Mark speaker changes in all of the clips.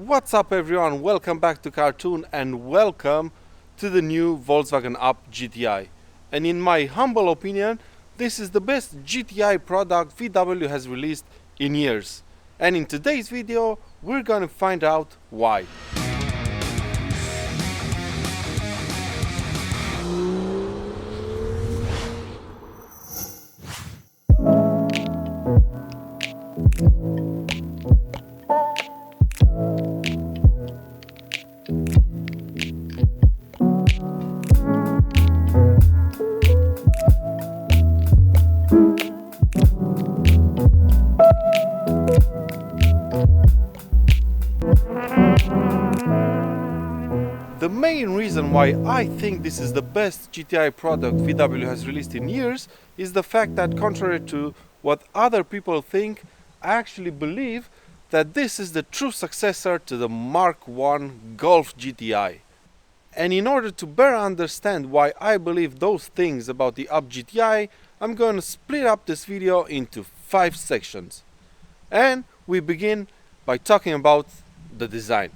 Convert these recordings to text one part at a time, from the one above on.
Speaker 1: What's up everyone, welcome back to Cartoon and welcome to the new Volkswagen GTI. And in my humble opinion, this is the best GTI product VW has released in years. And in today's video, we're gonna find out why. The main reason why I think this is the best GTI product VW has released in years is the fact that, contrary to what other people think, I actually believe that this is the true successor to the Mark I Golf GTI. And in order to better understand why I believe those things about the GTI, I'm going to split up this video into 5 sections. And we begin by talking about the design.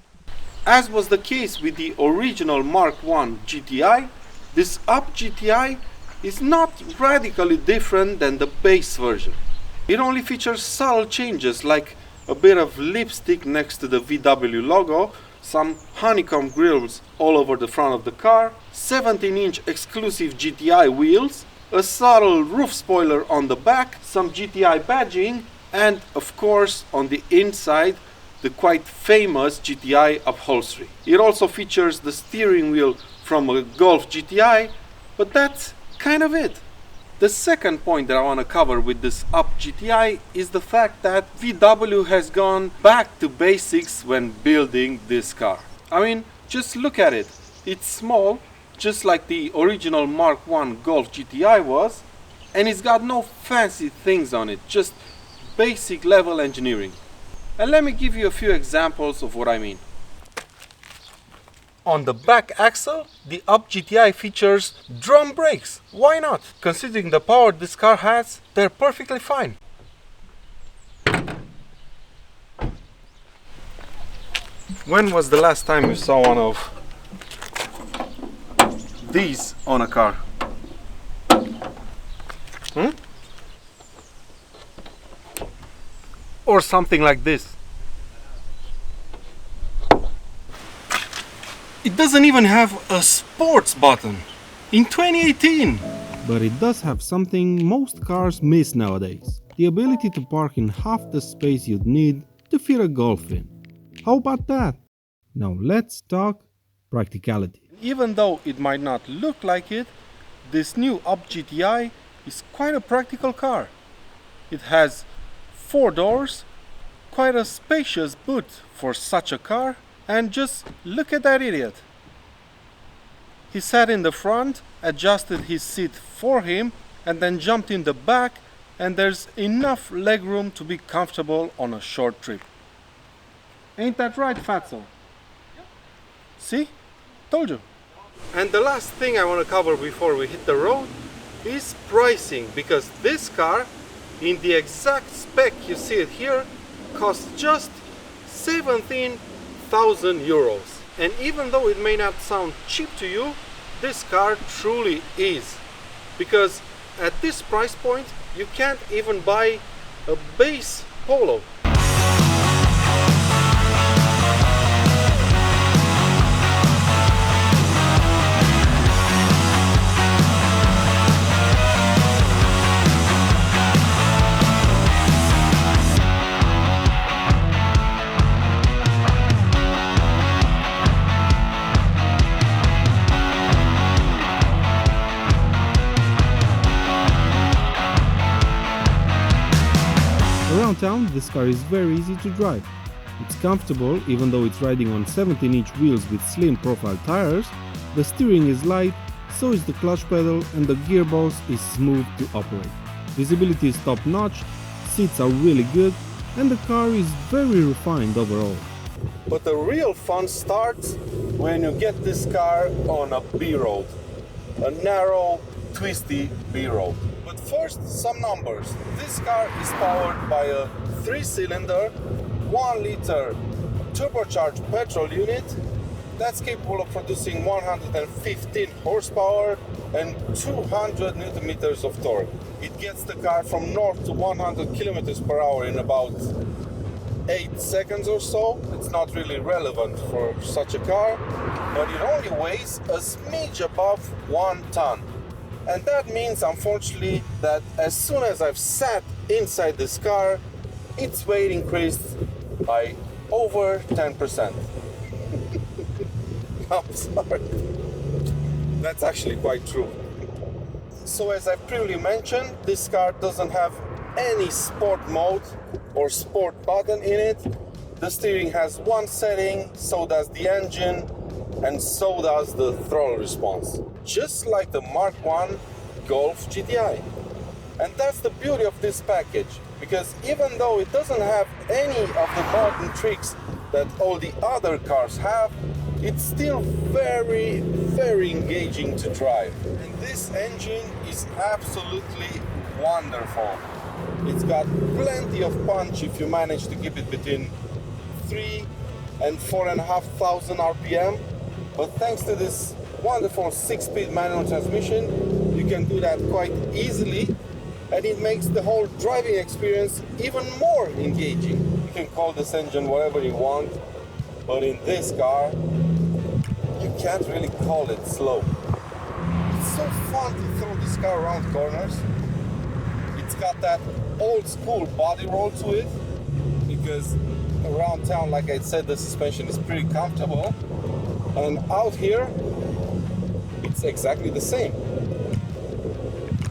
Speaker 1: As was the case with the original Mark I GTI, this GTI is not radically different than the base version. It only features subtle changes like a bit of lipstick next to the VW logo, some honeycomb grills all over the front of the car, 17-inch exclusive GTI wheels, a subtle roof spoiler on the back, some GTI badging, and of course on the inside the quite famous GTI upholstery. It also features the steering wheel from a Golf GTI, but that's kind of it. The second point that I want to cover with this GTI is the fact that VW has gone back to basics when building this car. I mean, just look at it. It's small, just like the original Mark I Golf GTI was, and it's got no fancy things on it, just basic level engineering. And let me give you a few examples of what I mean. On the back axle, the GTI features drum brakes. Why not? Considering the power this car has, they're perfectly fine. When was the last time you saw one of these on a car? Or something like this. It doesn't even have a sports button in 2018.
Speaker 2: But it does have something most cars miss nowadays: the ability to park in half the space you'd need to fit a Golf in. How about that? Now let's talk practicality.
Speaker 1: Even though it might not look like it, this new GTI is quite a practical car. It has 4 doors, quite a spacious boot for such a car, and just look at that idiot. He sat in the front, adjusted his seat for him, and then jumped in the back, and there's enough legroom to be comfortable on a short trip. Ain't that right, Fatso? Yep. See? Told you. And the last thing I want to cover before we hit the road is pricing, because this car, in the exact spec you see it here, costs just 17,000 euros. And even though it may not sound cheap to you, this car truly is. Because at this price point, you can't even buy a base Polo.
Speaker 2: Around town, this car is very easy to drive. It's comfortable even though it's riding on 17-inch wheels with slim profile tires. The steering is light, so is the clutch pedal, and the gearbox is smooth to operate. Visibility is top notch, seats are really good, and the car is very refined overall.
Speaker 1: But the real fun starts when you get this car on a B road. A narrow, twisty B road. But first, some numbers. This car is powered by a 3-cylinder, 1-liter turbocharged petrol unit that's capable of producing 115 horsepower and 200 newton meters of torque. It gets the car from 0 to 100 kilometers per hour in about 8 seconds or so. It's not really relevant for such a car, but it only weighs a smidge above 1 ton. And that means, unfortunately, that as soon as I've sat inside this car, its weight increased by over 10%. I'm sorry. That's actually quite true. So as I previously mentioned, this car doesn't have any sport mode or sport button in it. The steering has one setting, so does the engine, and so does the throttle response. Just like the Mark I Golf GTI. And that's the beauty of this package, because even though it doesn't have any of the modern tricks that all the other cars have, it's still very, very engaging to drive. And this engine is absolutely wonderful. It's got plenty of punch if you manage to keep it between 3 and 4,500 RPM. But thanks to this wonderful 6-speed manual transmission, you can do that quite easily, and it makes the whole driving experience even more engaging. You can call this engine whatever you want, but in this car, you can't really call it slow. It's so fun to throw this car around corners. It's got that old school body roll to it, because around town, like I said, the suspension is pretty comfortable, and out here it's exactly the same.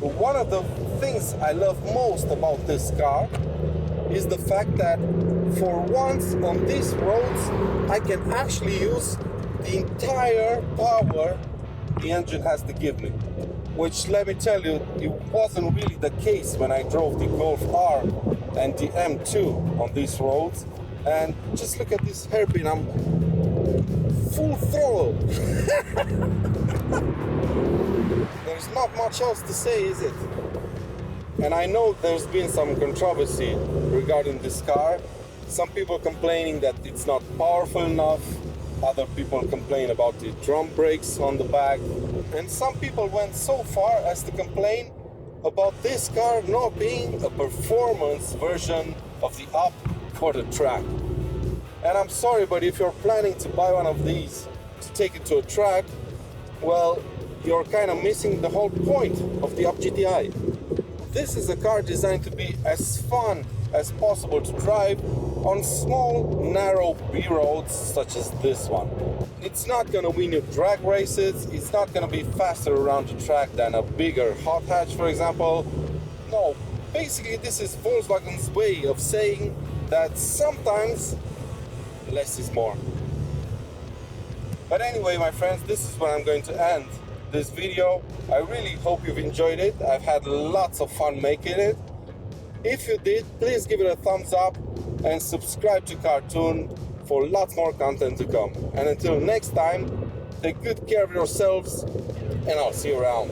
Speaker 1: But one of the things I love most about this car is the fact that for once on these roads I can actually use the entire power the engine has to give me. Which, let me tell you, it wasn't really the case when I drove the Golf R and the M2 on these roads. And just look at this hairpin, I'm full throttle. There's not much else to say, is it? And I know there's been some controversy regarding this car. Some people complaining that it's not powerful enough. Other people complain about the drum brakes on the back. And some people went so far as to complain about this car not being a performance version of the up for the track. And I'm sorry, but if you're planning to buy one of these to take it to a track, well, you're kind of missing the whole point of the Up GTI. This is a car designed to be as fun as possible to drive on small, narrow B-roads such as this one. It's not going to win you drag races, it's not going to be faster around the track than a bigger hot hatch, for example. No, basically this is Volkswagen's way of saying that sometimes less is more. But anyway, my friends, this is where I'm going to end this video. I really hope you've enjoyed it. I've had lots of fun making it. If you did, please give it a thumbs up and subscribe to Cartoon for lots more content to come. And until next time, take good care of yourselves, and I'll see you around.